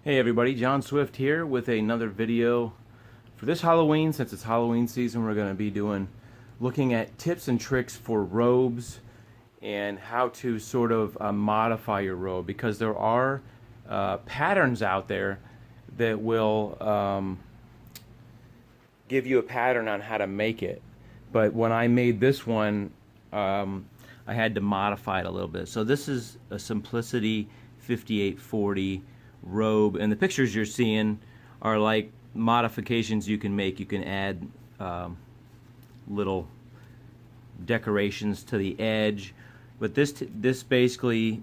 Hey everybody, John Swift here with another video. For this Halloween, since it's Halloween season, we're going to be looking at tips and tricks for robes and how to sort of modify your robe, because there are patterns out there that will give you a pattern on how to make it. But when I made this one, I had to modify it a little bit. So this is a Simplicity 5840 robe, and the pictures you're seeing are like modifications you can make. You can add little decorations to the edge, but this basically,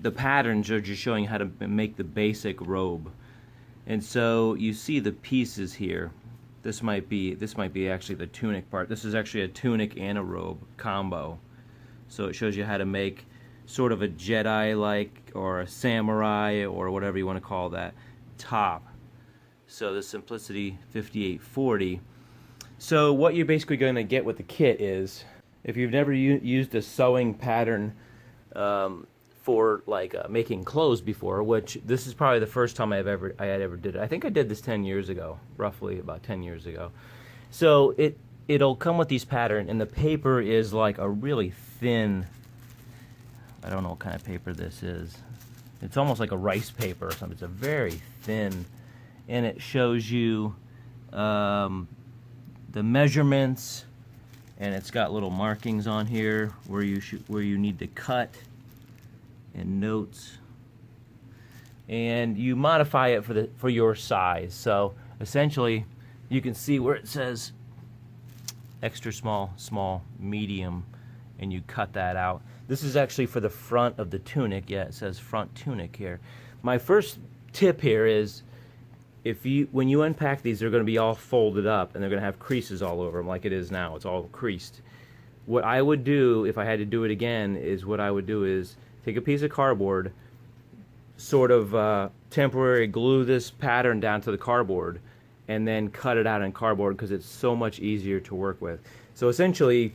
the patterns are just showing how to make the basic robe. And so you see the pieces here. This might be actually the tunic part. This is actually a tunic and a robe combo. So it shows you how to make sort of a Jedi-like or a samurai or whatever you want to call that top. So the Simplicity 5840. So what you're basically going to get with the kit is, if you've never used a sewing pattern for like making clothes before, which this is probably the first time I had ever did it. I think I did this 10 years ago, roughly about 10 years ago. So it'll come with these pattern, and the paper is like a really thin, I don't know what kind of paper this is. It's almost like a rice paper or something. It's a very thin, and it shows you the measurements, and it's got little markings on here where you need to cut, and notes, and you modify it for your size. So essentially, you can see where it says extra small, small, medium, and you cut that out. This is actually for the front of the tunic. Yeah, it says front tunic here. My first tip here is, when you unpack these, they're going to be all folded up, and they're going to have creases all over them like it is now. It's all creased. What I would do if I had to do it again is take a piece of cardboard, sort of temporary glue this pattern down to the cardboard, and then cut it out in cardboard, because it's so much easier to work with. So essentially,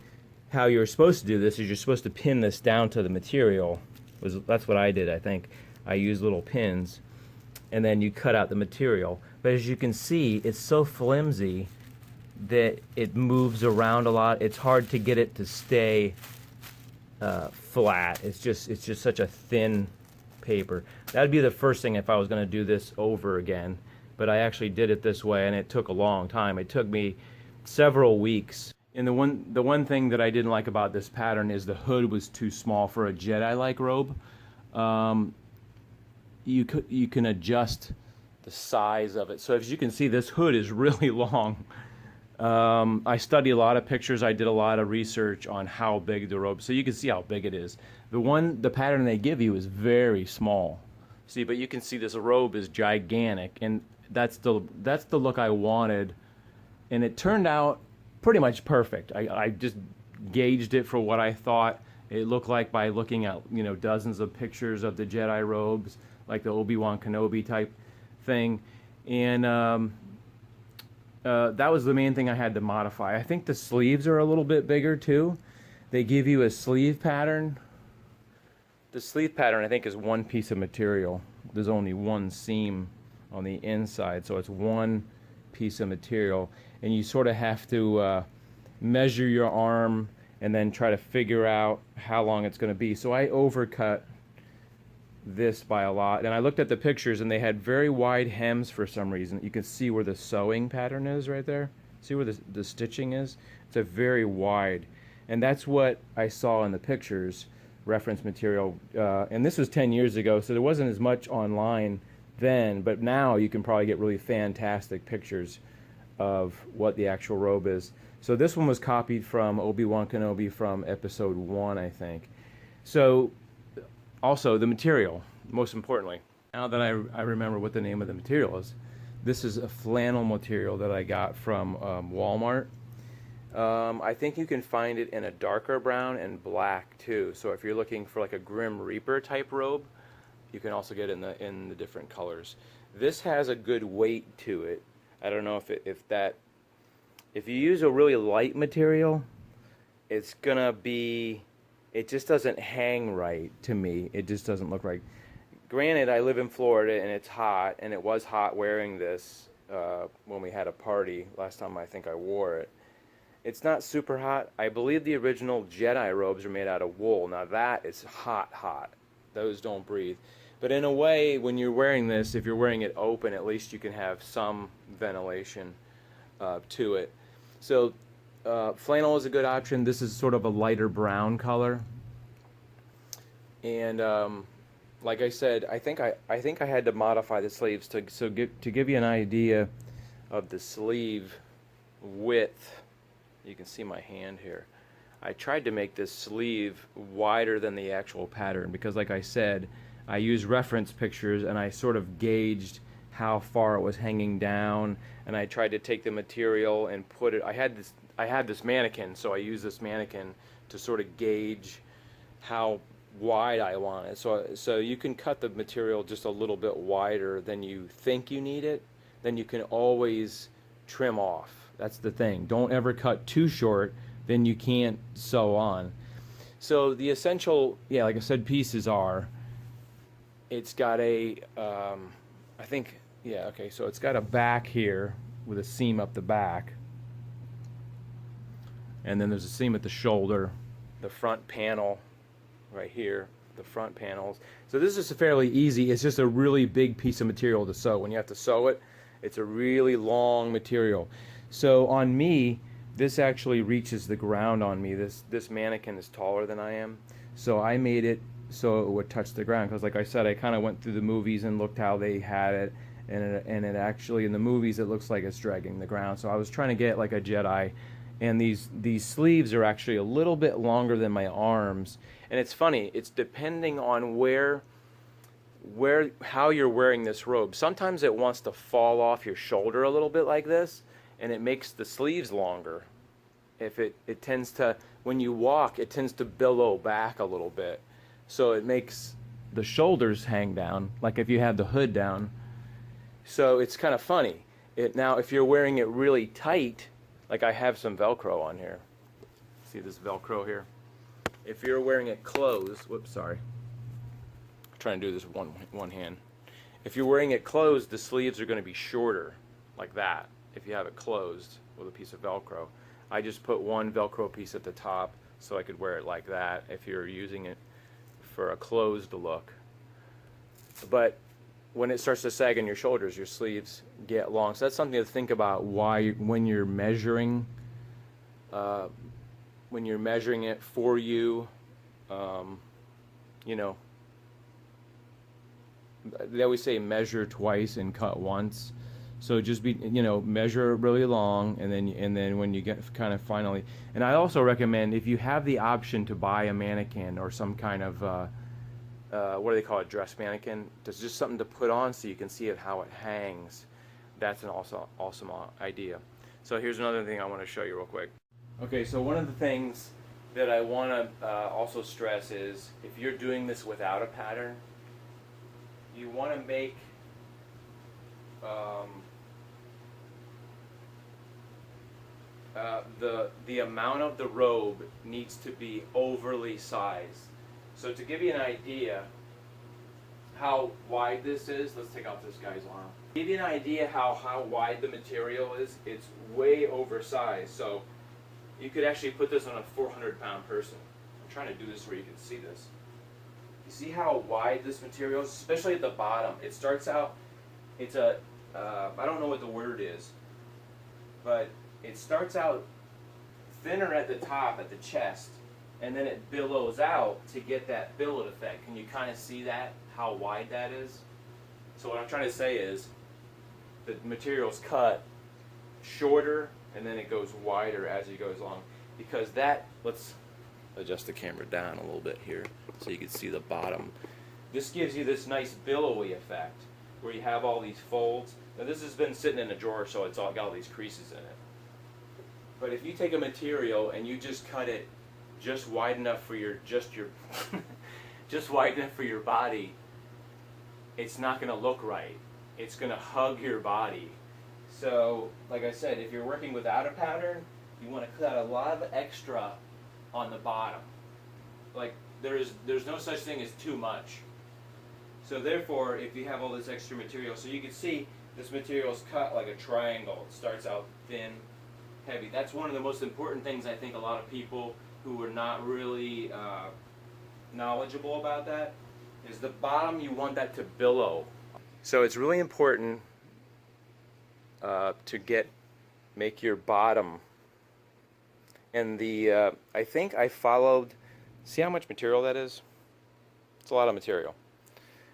how you're supposed to do this is you're supposed to pin this down to the material. That's what I did, I think. I used little pins, and then you cut out the material. But as you can see, it's so flimsy that it moves around a lot. It's hard to get it to stay flat. It's just such a thin paper. That would be the first thing if I was going to do this over again. But I actually did it this way, and it took a long time. It took me several weeks. And the one thing that I didn't like about this pattern is the hood was too small for a Jedi-like robe. You can adjust the size of it. So as you can see, this hood is really long. I studied a lot of pictures. I did a lot of research on how big the robe, so you can see how big it is. The pattern they give you is very small. See, but you can see this robe is gigantic, and that's the look I wanted, and it turned out pretty much perfect. I just gauged it for what I thought it looked like by looking at dozens of pictures of the Jedi robes, like the Obi-Wan Kenobi type thing, and that was the main thing I had to modify. I think the sleeves are a little bit bigger too. They give you a sleeve pattern. The sleeve pattern, I think, is one piece of material. There's only one seam on the inside, so it's one piece of material, and you sort of have to measure your arm and then try to figure out how long it's going to be. So I overcut this by a lot, and I looked at the pictures, and they had very wide hems for some reason. You can see where the sewing pattern is right there. See where the stitching is? It's a very wide, and that's what I saw in the pictures, reference material, and this was 10 years ago, so there wasn't as much online then, but now you can probably get really fantastic pictures of what the actual robe is. So this one was copied from Obi-Wan Kenobi from episode 1, I think. So also the material, most importantly. Now that I remember what the name of the material is, this is a flannel material that I got from Walmart. I think you can find it in a darker brown and black too. So if you're looking for like a Grim Reaper type robe, you can also get it in the different colors. This has a good weight to it. I don't know if you use a really light material, it's gonna be, it just doesn't hang right to me. It just doesn't look right. granted, I live in Florida and it's hot, and it was hot wearing this when we had a party last time I think I wore it. It's not super hot. I believe the original Jedi robes are made out of wool. Now that is hot, hot. Those don't breathe. But in a way, when you're wearing this, if you're wearing it open, at least you can have some ventilation to it. So flannel is a good option. This is sort of a lighter brown color. And like I said, I think I had to modify the sleeves to give you an idea of the sleeve width. You can see my hand here. I tried to make this sleeve wider than the actual pattern because, like I said, I used reference pictures and I sort of gauged how far it was hanging down, and I tried to take the material and put it. I had this mannequin, so I used this mannequin to sort of gauge how wide I want it. So you can cut the material just a little bit wider than you think you need it. Then you can always trim off. That's the thing. Don't ever cut too short, then you can't sew on. So the essential, yeah, like I said, pieces are, it's got a, I think, yeah, okay, so it's got a back here with a seam up the back. And then there's a seam at the shoulder, the front panel right here, the front panels. So this is fairly easy. It's just a really big piece of material to sew. When you have to sew it, it's a really long material. So on me, this actually reaches the ground on me. This mannequin is taller than I am. So I made it so it would touch the ground. Because like I said, I kind of went through the movies and looked how they had it. And it actually, in the movies, it looks like it's dragging the ground. So I was trying to get like a Jedi. And these sleeves are actually a little bit longer than my arms. And it's funny, it's depending on how you're wearing this robe. Sometimes it wants to fall off your shoulder a little bit like this, and it makes the sleeves longer. If it tends to, when you walk, it tends to billow back a little bit. So it makes the shoulders hang down, like if you had the hood down. So it's kind of funny. Now, if you're wearing it really tight, like I have some Velcro on here. See this Velcro here? If you're wearing it closed, whoops, sorry. I'm trying to do this with one hand. If you're wearing it closed, the sleeves are going to be shorter, like that, if you have it closed with a piece of Velcro. I just put one Velcro piece at the top so I could wear it like that if you're using it for a closed look. But when it starts to sag on your shoulders, your sleeves get long. So that's something to think about when you're measuring it for you. You know, they always say measure twice and cut once. So just measure really long, and then when you get kind of finally. And I also recommend, if you have the option to buy a mannequin or some kind of what do they call it, dress mannequin? It's just something to put on so you can see how it hangs. That's an awesome idea. So here's another thing I want to show you real quick. Okay, so one of the things that I want to also stress is, if you're doing this without a pattern, you want to make the amount of the robe needs to be overly sized. So to give you an idea how wide this is, let's take off this guy's arm. To give you an idea how wide the material is, it's way oversized. So you could actually put this on a 400-pound person. I'm trying to do this where you can see this. You see how wide this material is, especially at the bottom. It starts out, it's a, I don't know what the word is, but it starts out thinner at the top, at the chest, and then it billows out to get that billet effect. Can you kind of see that, how wide that is? So what I'm trying to say is, the material's cut shorter, and then it goes wider as it goes along. Because that, let's adjust the camera down a little bit here so you can see the bottom. This gives you this nice billowy effect where you have all these folds. Now this has been sitting in a drawer, so it's all got all these creases in it. But if you take a material and you just cut it just wide enough for just wide enough for your body, it's not going to look right. It's going to hug your body. So, like I said, if you're working without a pattern, you want to cut a lot of extra on the bottom. Like there's no such thing as too much. So therefore, if you have all this extra material, so you can see this material is cut like a triangle. It starts out thin, heavy. That's one of the most important things I think a lot of people who are not really knowledgeable about that, is the bottom, you want that to billow. So it's really important to make your bottom. And I think I followed, see how much material that is? It's a lot of material.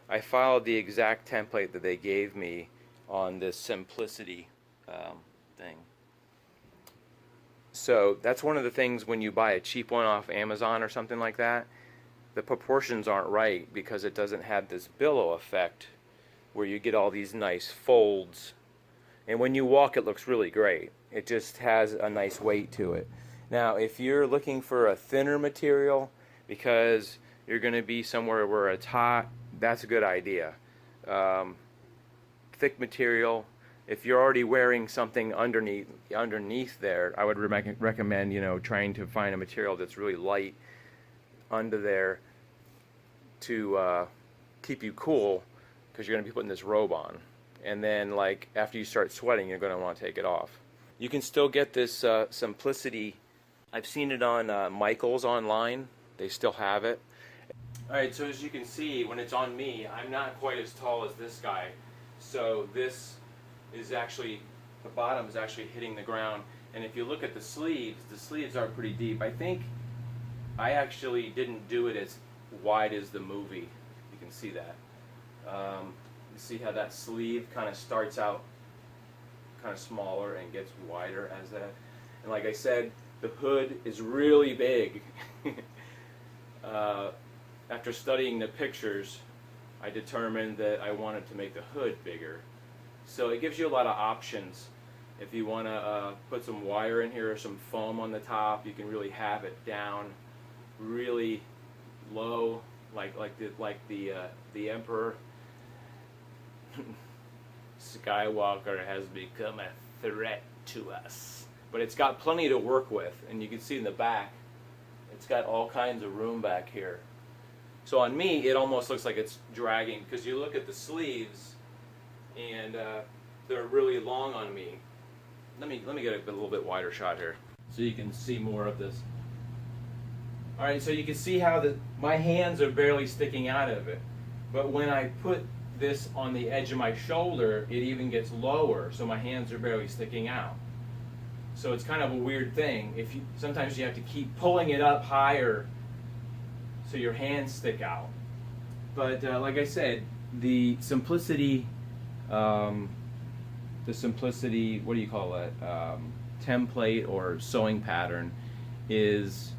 I followed the exact template that they gave me on this simplicity thing. So that's one of the things when you buy a cheap one off Amazon or something like that, the proportions aren't right because it doesn't have this billow effect where you get all these nice folds. And when you walk, it looks really great. It just has a nice weight to it. Now, if you're looking for a thinner material because you're going to be somewhere where it's hot, that's a good idea. Thick material. If you're already wearing something underneath there, I would recommend, trying to find a material that's really light under there to keep you cool, because you're going to be putting this robe on. And then, like, after you start sweating, you're going to want to take it off. You can still get this simplicity. I've seen it on Michael's online. They still have it. Alright, so as you can see, when it's on me, I'm not quite as tall as this guy. So this is actually, the bottom is actually hitting the ground. And if you look at the sleeves are pretty deep. I think I actually didn't do it as wide as the movie. You can see that. You see how that sleeve kind of starts out kind of smaller and gets wider as that. And like I said, the hood is really big. After studying the pictures, I determined that I wanted to make the hood bigger. So it gives you a lot of options. If you want to put some wire in here or some foam on the top, you can really have it down really low, like the Emperor. Skywalker has become a threat to us. But it's got plenty to work with, and you can see in the back, it's got all kinds of room back here. So on me, it almost looks like it's dragging, because you look at the sleeves, and they're really long on me. Let me get a little bit wider shot here, so you can see more of this. All right, so you can see how my hands are barely sticking out of it, but when I put this on the edge of my shoulder, it even gets lower, so my hands are barely sticking out. So it's kind of a weird thing. Sometimes you have to keep pulling it up higher so your hands stick out. But like I said, the simplicity, what do you call it? Template or sewing pattern is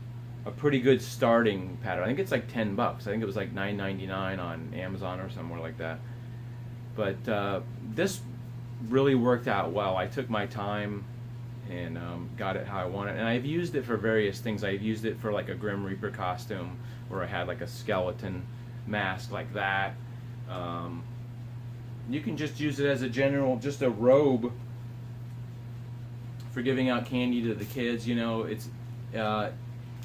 a pretty good starting pattern. I think it's like $10. I think it was like $9.99 on Amazon or somewhere like that. But this really worked out well. I took my time and got it how I wanted. And I've used it for various things. I've used it for like a Grim Reaper costume where I had like a skeleton mask like that. You can just use it as a general, just a robe for giving out candy to the kids. It's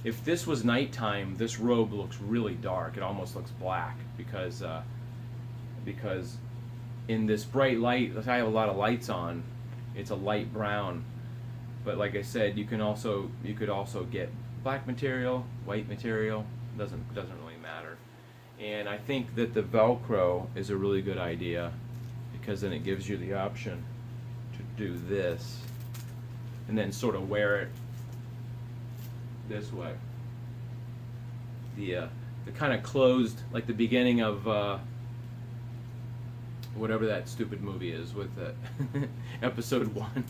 if this was nighttime, this robe looks really dark. It almost looks black because in this bright light, I have a lot of lights on, it's a light brown. But like I said, you could also get black material, white material. Doesn't really matter. And I think that the Velcro is a really good idea, because then it gives you the option to do this and then sort of wear it this way. The kind of closed, like the beginning of whatever that stupid movie is with episode 1.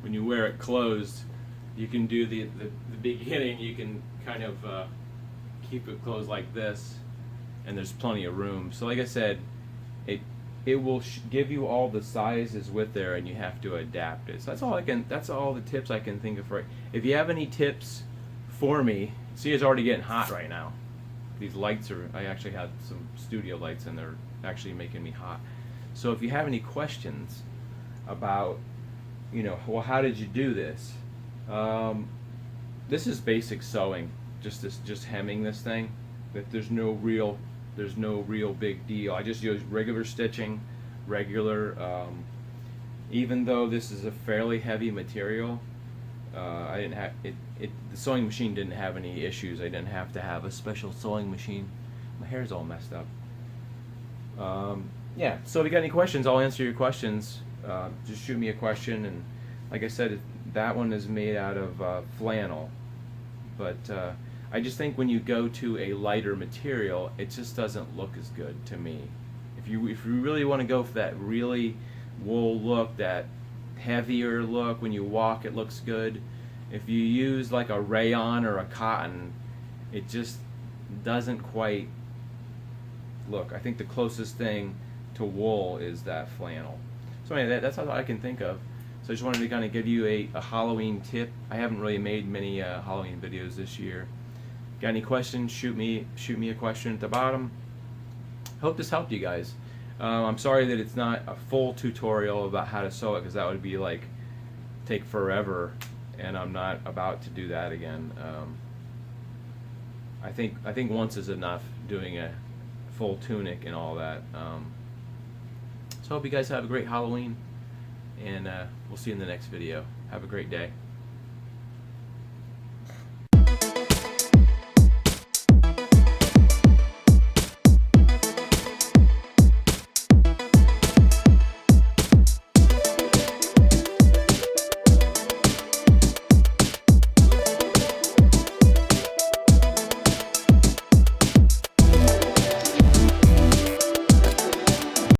When you wear it closed, you can do the beginning. You can kind of keep it closed like this, and there's plenty of room. So like I said, it will give you all the sizes with there, and you have to adapt it. So that's all the tips I can think of for it. If you have any tips for me, see, it's already getting hot right now. These lights I actually had some studio lights, and they're actually making me hot. So if you have any questions about, well, how did you do this? This is basic sewing, just hemming this thing. That there's no real there's no real big deal. I just use regular stitching, regular. Even though this is a fairly heavy material, I didn't have it. The sewing machine didn't have any issues. I didn't have to have a special sewing machine. My hair's all messed up. Yeah. So if you got any questions, I'll answer your questions. Just shoot me a question, and like I said, that one is made out of flannel. But I just think when you go to a lighter material, it just doesn't look as good to me. If you really want to go for that really wool look, that heavier look, when you walk it looks good. If you use like a rayon or a cotton, it just doesn't quite look. I think the closest thing to wool is that flannel. So anyway, that's all I can think of. So I just wanted to kind of give you a Halloween tip. I haven't really made many Halloween videos this year. Got any questions? Shoot me a question at the bottom. Hope this helped you guys. I'm sorry that it's not a full tutorial about how to sew it, because that would be like take forever, and I'm not about to do that again. I think once is enough doing a full tunic and all that. So I hope you guys have a great Halloween, and we'll see you in the next video. Have a great day.